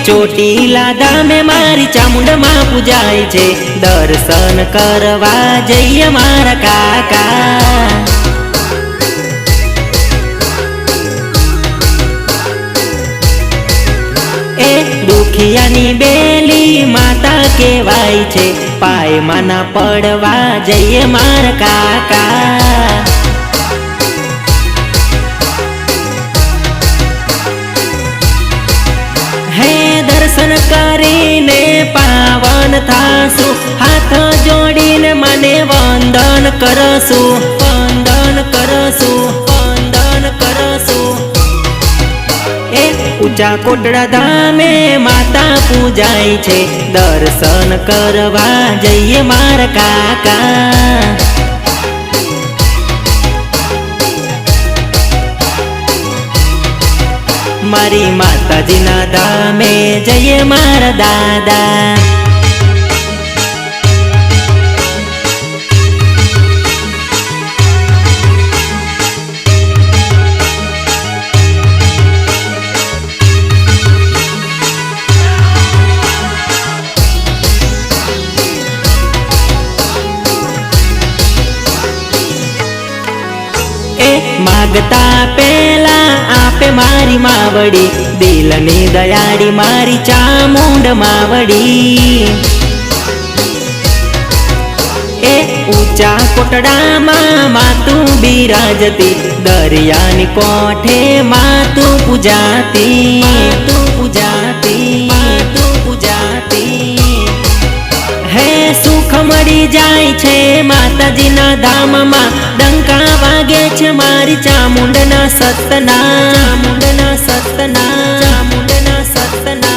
ચોટીલા ધામે મારી ચામુંડ માં પૂજાય છે, દર્શન કરવા જઈએ મારા કાકા। એ દુખિયાની બેલી માતા કહેવાય છે, પાયમાં ના પડવા જઈએ મારા કાકા। હે દર્શન કરીને પાવન થાશું, હાથ જોડીને મને વંદન કરશું, વંદન કરશું, વંદન કરશું। એ ઊંચા કોટડા ધામે માતા પૂજાય છે, દર્શન કરવા જઈએ મારા કાકા। મારી માતાજીના ધામે જઈએ મારા દાદા। मागता पेला आपे मारी मावड़ी, दिलनी दयाड़ी मारी चामुंड मावड़ी। ए ऊंचा कोटड़ा मातू बिराजती, दरियानी कोठे मातू पूजाती, मातू पूजाती, मातू पूजाती। हे सुख मળી જાય છે માતાજીના ધામમાં, ડંકા વાગે છે મારી ચામુંડના સતના, ચામુંડના સતના, ચામુંડના સતના।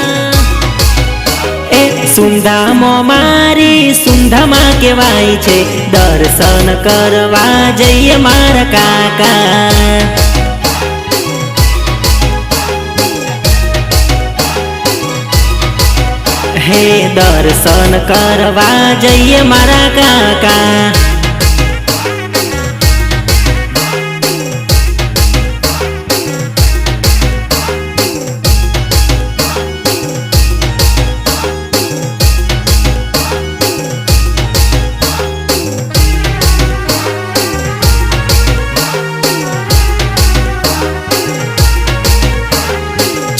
એ સુંધામો મારી સુંધામાં કહેવાય છે, દર્શન કરવા જઈએ મારા કાકા। हे दर्शन करवा जइए मारा काका।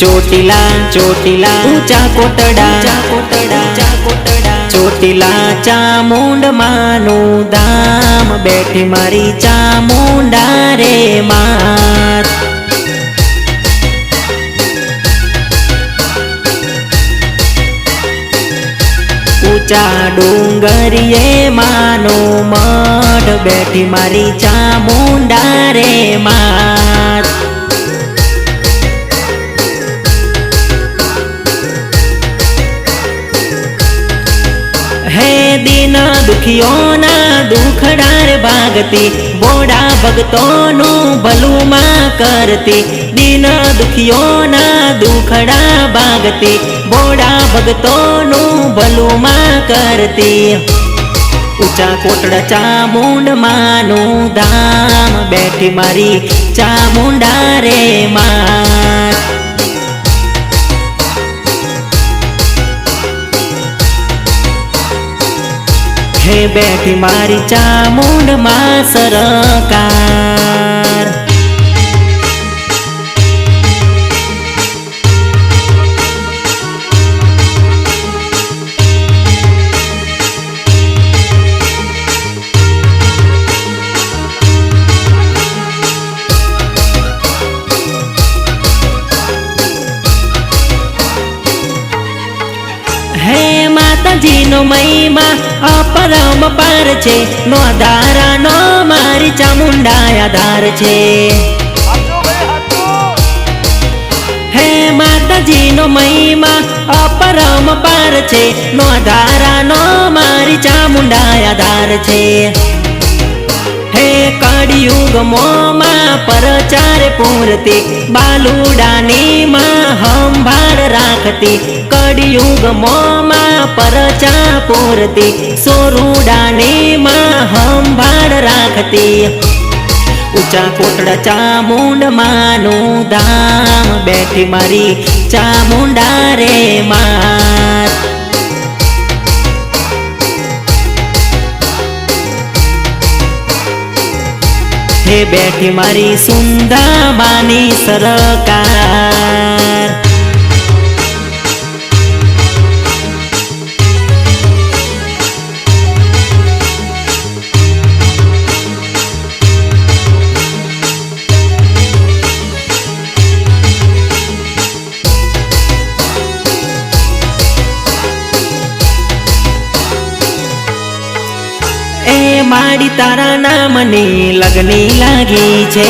ચોટીલા ચોટીલા ઊંચા કોટડા, કોટડા, કોટડા, ચોટીલા ચામુંડ માનું ધામ, બેઠી મારી ચામુંડા રે માત। ऊंचा डूंगरिये मानो मठ, बैठी मारी चामुंडा रे मात। हे दीन दुखियोना दुखड़ा रे भागती, बोड़ा भगतों भलू मां करती। दीन दुखियोना दुखड़ा भागती, बोड़ा भगतों भलू मां करती। ऊंचा कोटड़ा चामुंड मानु धाम, बैठी मारी चामुंडा रे मात। हे बैठी मारी चामुंड मां सरकार। हे माताजी नो महिमा अपरम पार छे, नो धारा नो मारी चामुंडा आधार छे। हे माताजी नो महिमा अपरम पार छे, नो धारा नो मारी चामुंडा आधार छे। हे कड़ियुग मोमा परचार पूरती, बालुडानी मां हंभार राखती। कड़ियुग मोमा परचा पूरती, सोरुडानी मां हंभार राखती। ऊंचा कोटड़ा चामुंड मानु धाम, बैठी मारी ચામુંડા રે માત. હે બેઠી મારી સુંદા માની સરકાર. માડી તારા નામની લગની લાગી છે.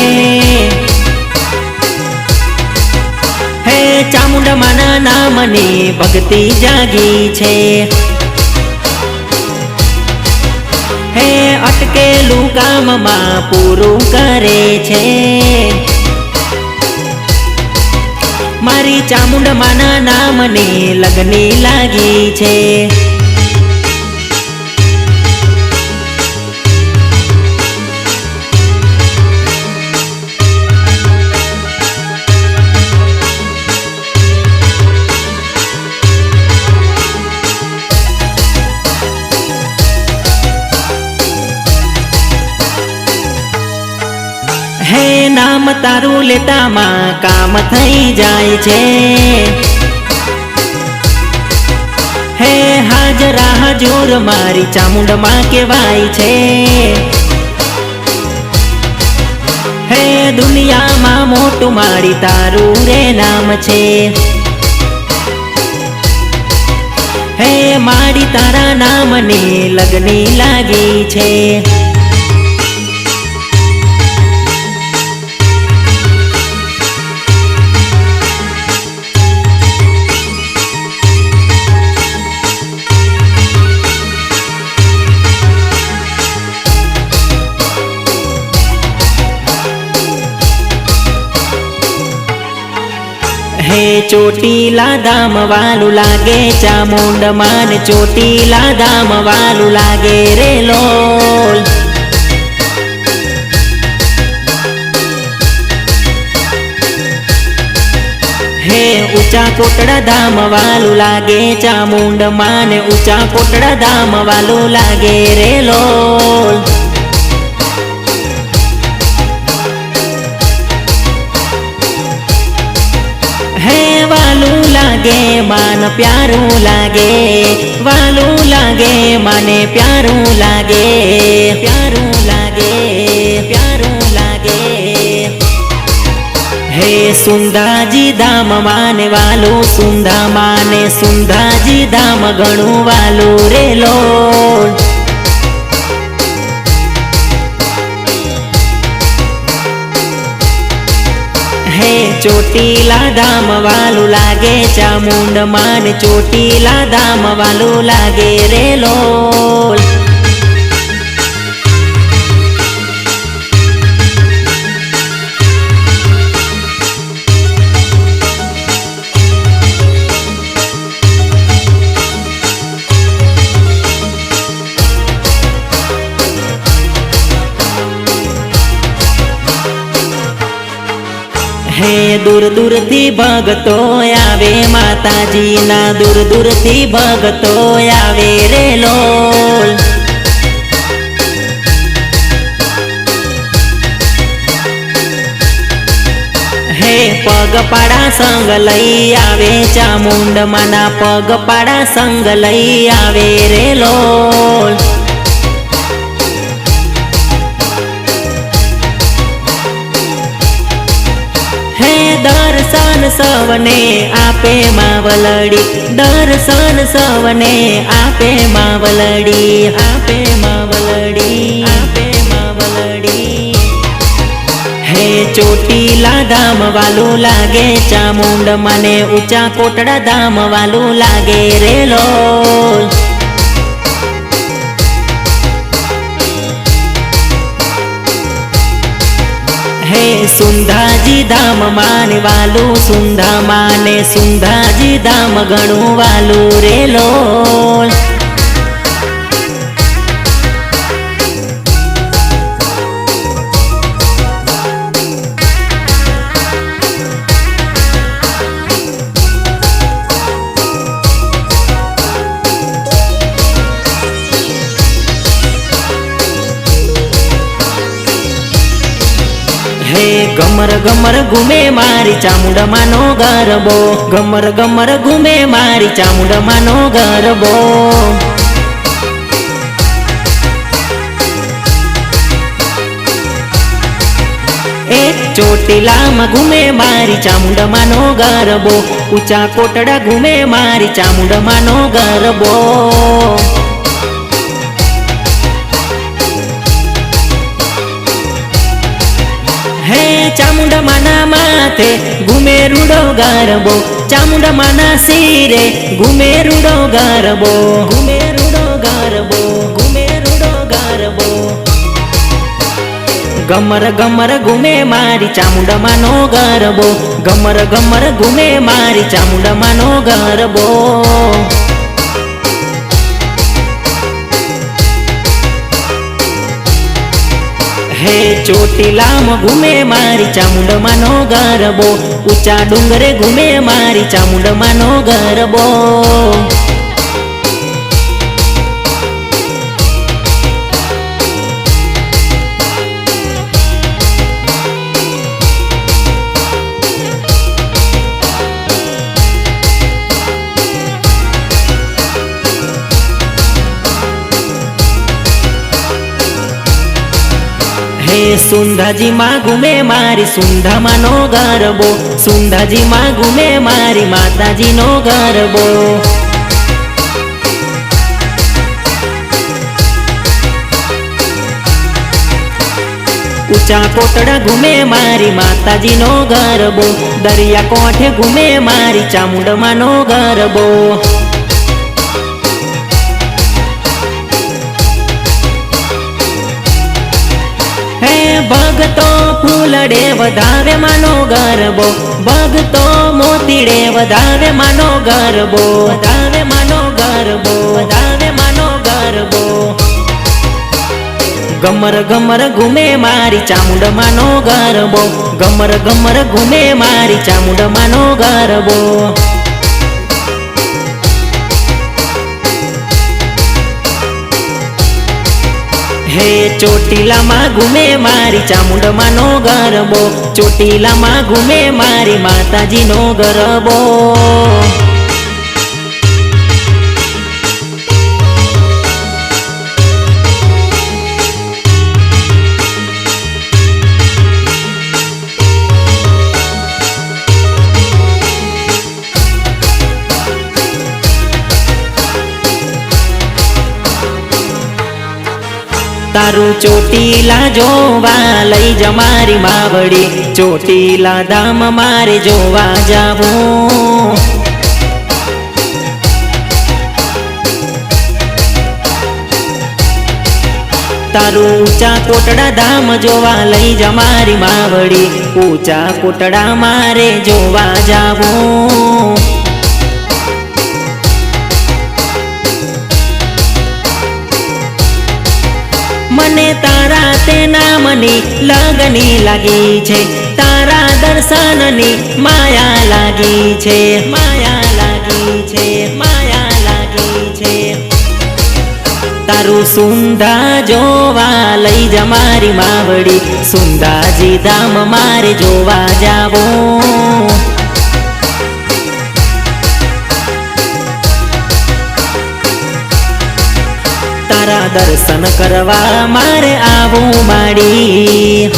હે ચામુંડા માના નામની ભક્તિ જાગી છે. હે અટકેલું કામમાં પૂરું કરે છે. મારી ચામુંડા માના નામની લગની લાગી છે. હે નામ તારું લેતામાં કામ થઈ જાય છે. હે હાજરા હજુર મારી ચામુંડમાં કહેવાય છે. હે દુનિયામાં મોટું મારી તારું રે નામ છે. હે મારી તારા નામની લગની લાગી છે. હે ચોટીલા ધામ વાલું લાગે ચામુંડા માને ચોટીલા ધામ વાલું લાગે રે લોલ. હે ઊંચા કોટડા ધામ વાલું લાગે ચામુંડા માને ઊંચા કોટડા ધામ વાલું લાગે રે લોલ. વાલું લાગે માન પ્યારું લાગે. વાલું લાગે માને પ્યારું લાગે. પ્યારું લાગે પ્યારું લાગે. હે સુંદાજી ધામ માને વાલું સુંદા માને સુંદાજી ધામ ઘણું વાલું રે લોલ. હે ચોટીલા ધામ વાલું લાગે ચામુંડા માને ચોટીલા ધામ વાલું લાગે રે લોલ. હે દૂર દૂરથી ભગતો આવે માતાજીના દૂર દૂરથી ભગતો આવે રે લોલ. હે પગપાળા સંગ લઈ આવે ચામુંડા માના પગપાળા સંગ લઈ આવે રે લોલ. દર્શન સવને આપે માવલડી. દર્શન સવને આપે માવલડી. આપે માવલડી આપે માવલડી. હે ચોટીલા ધામ વાલું લાગે ચામુંડા માને ઊંચા કોટડા ધામ વાલું લાગે રે લોલ. હે સુંધાજી ધામ માને વાલું સુંધા માને સુંધાજી ધામ ઘણું વાલું રે લોલ. હે ગમર ગમર ઘૂમે મારી ચામુંડમાનો ગરબો, ગમર ગમર ઘૂમે મારી ચામુંડમાનો ગરબો. એ ચોટીલામાં ઘૂમે મારી ચામુંડમાનો ગરબો, ઊંચા કોટડા ઘૂમે મારી ચામુંડમાનો ગરબો. હે ચામુંડમાના માથે ઘૂમે રૂડો ગરબો, ચામુંડમાના શિરે ઘૂમે રૂડો ગરબો, ઘૂમે રૂડો ગરબો, ઘૂમે રૂડો ગરબો. ગમર ગમર ઘૂમે મારી ચામુંડમાનો ગરબો, ગમર ગમર ઘૂમે મારી ચામુંડમાનો ગરબો. હે ચોટીલામાં ઘૂમે મારી ચામુંડમાનો ગરબો, ઊંચા ડુંગરે ઘૂમે મારી ચામુંડમાનો ગરબો. હે સુંધાજીમાં ઘૂમે મારી સુંધામાનો ગરબો, સુંધાજીમાં ઘૂમે મારી માતાજીનો ગરબો. ઊંચા કોટડા ઘૂમે મારી માતાજીનો ગરબો, દરિયા કોઠે ઘૂમે મારી ચામુંડમાનો ગરબો. હે ભગતો ફૂલડે વધાવે માનો ગરબો, ભગતો મોતીડે વધાવે માનો ગરબો, વધાવે માનો ગરબો, વધાવે માનો ગરબો. ગમર ગમર ઘૂમે મારી ચામુંડમાનો ગરબો, ગમર ગમર ઘૂમે મારી ચામુંડમાનો ગરબો. હે ચોટીલામાં ઘૂમે મારી ચામુંડમાનો ગરબો, ચોટીલામાં ઘૂમે મારી માતાજીનો ગરબો. તારું ચોટીલા જોવા લઈ જા મારી માવડી, ચોટીલા ધામ મારે જોવા જાવું. તારું ઊંચા કોટડા ધામ જોવા લઈ જા મારી માવડી, ઊંચા કોટડા મારે જોવા જાવું. મને તારા તે નામની લગની લાગી છે, તારા દર્શનની માયા લાગી છે, માયા લાગી છે, માયા લાગી છે. તારું સુંધા જોવા લઈ જા મારી માવડી, સુંધાજી ધામ મારે જોવા જાવું. તારા દર્શન કરવા મારે આવું માડી.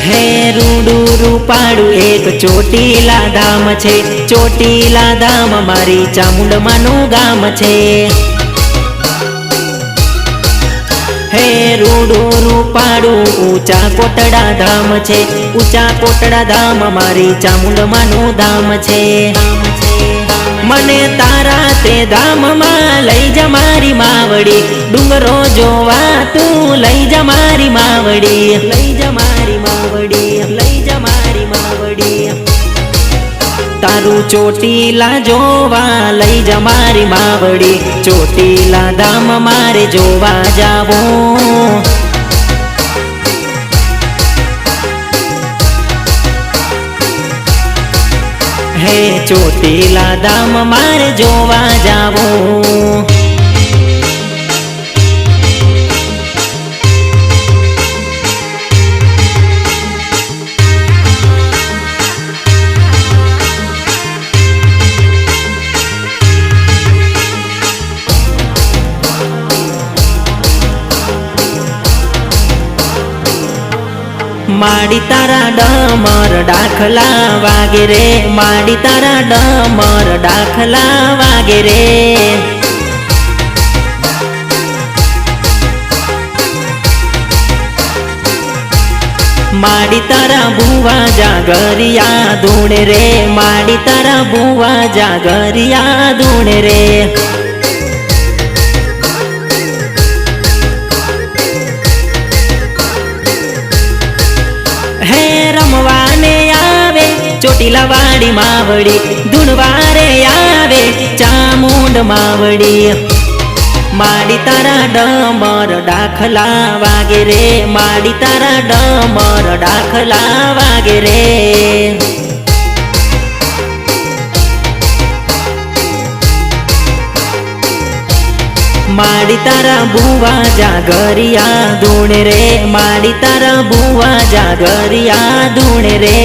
હે રૂડું રૂપાડું એક ચોટીલા ધામ છે, ચોટીલા ધામ મારી ચામુંડમાનું ગામ છે. હે રૂડું રૂપાડું ઊંચા કોટડા ધામ છે, ઊંચા કોટડા ધામ મારી ચામુંડમાનું ધામ છે. મને તારા તે ધામમાં લઈ જા મારી માવડી, ડુંગરો જોવા તું લઈ જા મારી માવડી, લઈ જા મારી માવડી, લઈ જા મારી માવડી. तारू चोटीला जोवा लई जा मारी मावड़ी, चोटीला धाम मारे जोवा जावो। हे चोटीला धाम मारे जोवा जावो। माड़ी तारा डमर डाखला वागे रे, माड़ी तारा डमर डाखला वागे रे। माड़ी तारा बुआ जागरिया धूणे रे, माड़ी तारा बुआ जागरिया धूणे रे। हे रमवाने आवे चोटीला वाड़ी मावड़ी, धुनवारे आवे चामुंड मावड़ी। माड़ी तारा डमर डाखला वागे रे, माड़ी तारा डमर डाखला वागे रे। माड़ी तारा बुआ जागरिया धूणे रे, माड़ी तारा बुआ जागरिया धूणे रे।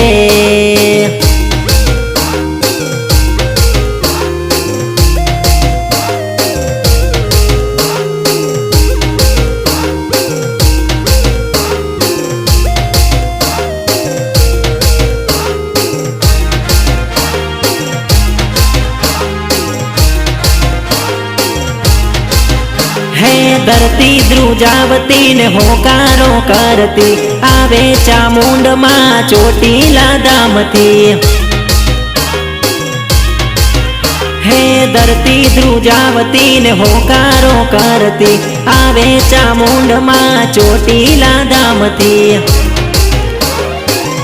हे धरती द्रुजावती ने होकारो करती, आवे चामुंड मां चोटीला धाम थी। हे धरती द्रुजावती ने होकारो करती, आवे चामुंड मां चोटीला धाम थी।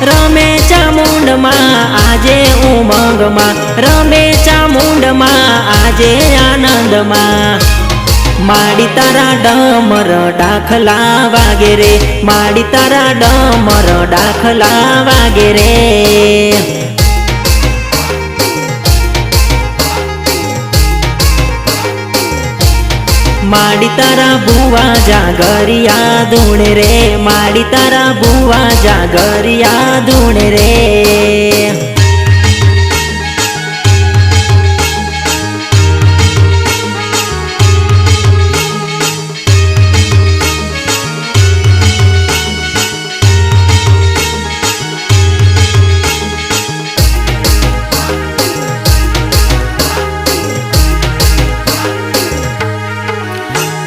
रमे चामुंड मां आजे उमंग मां, रमे चामुंड मां आजे आनंद मां। माड़ी तारा डमर डाखला वागे रे, माड़ी तारा डमर डाखला वागे रे। माड़ी तारा बुआ जागरिया धूणे रे, माड़ी तारा बुआ जागरिया धूणे रे।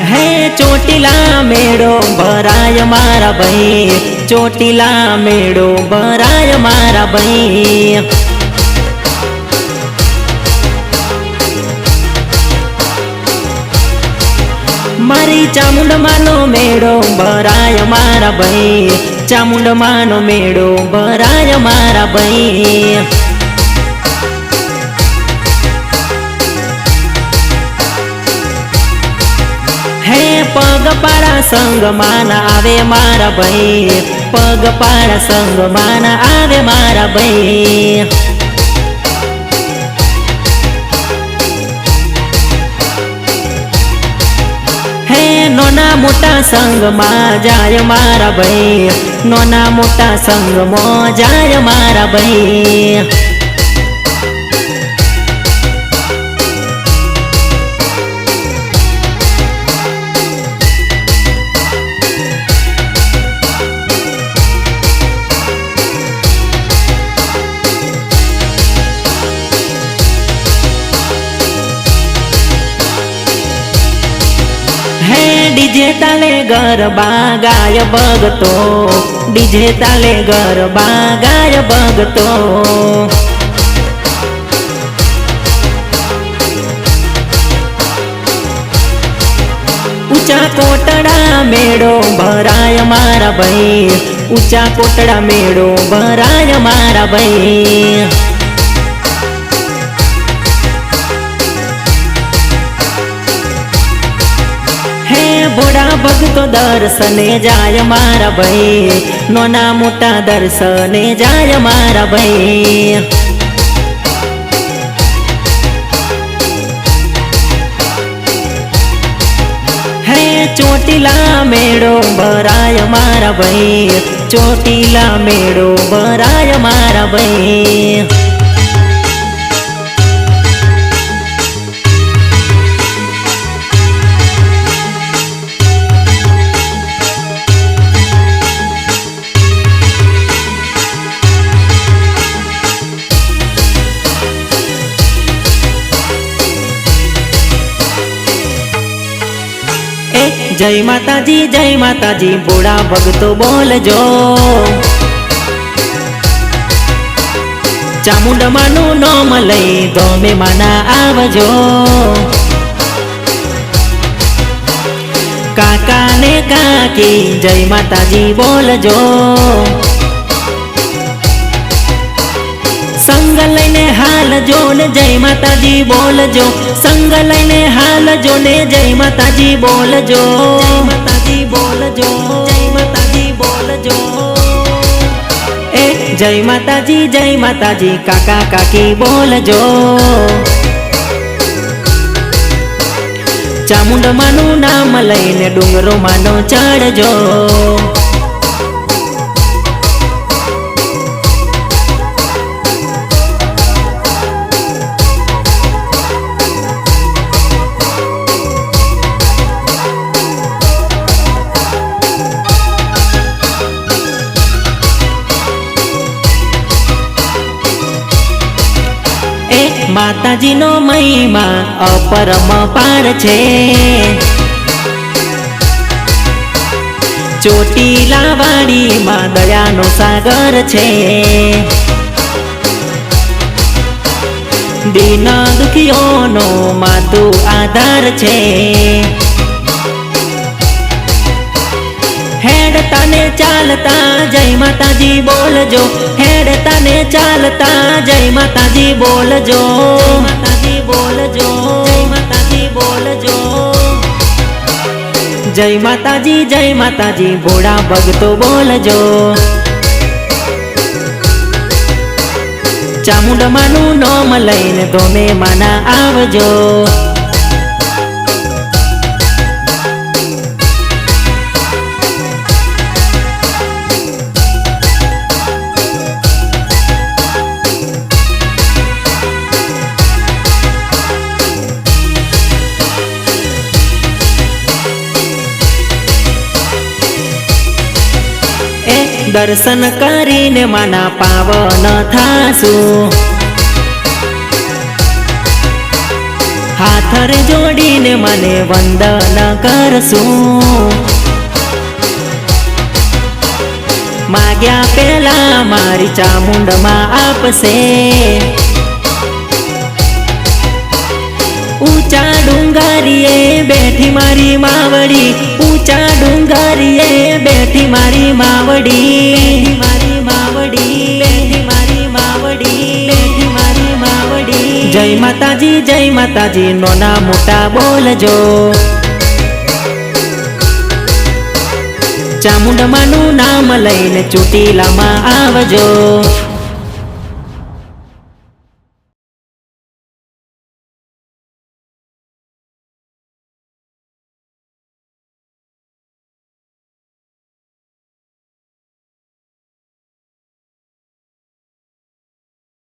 हे चोटीला मेड़ो भराय मारा भाई, चोटीला मेड़ो भराय मारा भाई। मारी चामुंड मानो मेड़ो भराय मारा भाई, चामुंड मानो मेड़ो भराय मारा भाई। हे पग पाड़ा संग माना आवे मारा भाई, पग पाड़ा संग माना आवे मारा भाई। हे नोना मोटा संग मां जाय मारा भाई, नोना मोटा संग मो जाय मारा भाई। डीजे ताले गरबा गाय भगतो, डीजे ताले गरबा गाय भगतो। ऊंचा कोटड़ा मेड़ो भराय मारा भाई, ऊंचा कोटड़ा मेड़ो भराय मारा भाई। दर्शने जाय मारा भाई, नोना मोटा दर्शने जाय मारा भाई। हे ચોટીલા મેળો ભરાય મારા ભાઈ, ચોટીલા મેળો ભરાય મારા ભાઈ। जय माताजी बोड़ा भगतो बोलजो, चामुंडमानु नाम लई धोमे माना आवजो। काका ने काकी जय माताजी बोलजो, संग लईने हाल जो ने जय माताजी बोलजो, संग लईने हाल जो ने जय माताजी बोलजो। जय माताजी बोलजो, जय माताजी बोलजो। ए जय माताजी काका काकी बोलजो। चामुंडमानु नाम लईने डुंगरो मानो चढ़जो। माताजी नो महिमा अपरम पार छे, ચોટીલા વાડી માં દયાનો સાગર છે। દીન દુખીઓનો માતુ આધાર છે। हेडता ने चालता जय माताजी बोलजो, हेडता ने चालता जय माताजी बोलजो। माताजी बोलजो, जय माताजी बोलजो। जय माताजी भोड़ा भगतो बोलजो। चामुंडमानु नाम लईने धोमे माना आवजो। दर्शन करीने माना पावन थासु, हाथ रे जोड़ीने मने वंदन करसु। माग्या पेला मारी चामुंड मा आपसे, ऊंचा डूंगरिए बैठी मारी मावड़ी, ऊंचा डूंगरिए बैठी मारी मावड़ी। मारी मावड़ी, बैठी मारी मावड़ी, बैठी मारी मावड़ी। जय माताजी नोना मोटा बोलजो। चामुंडमानु नाम लईने ચોટીલા માં आवजो।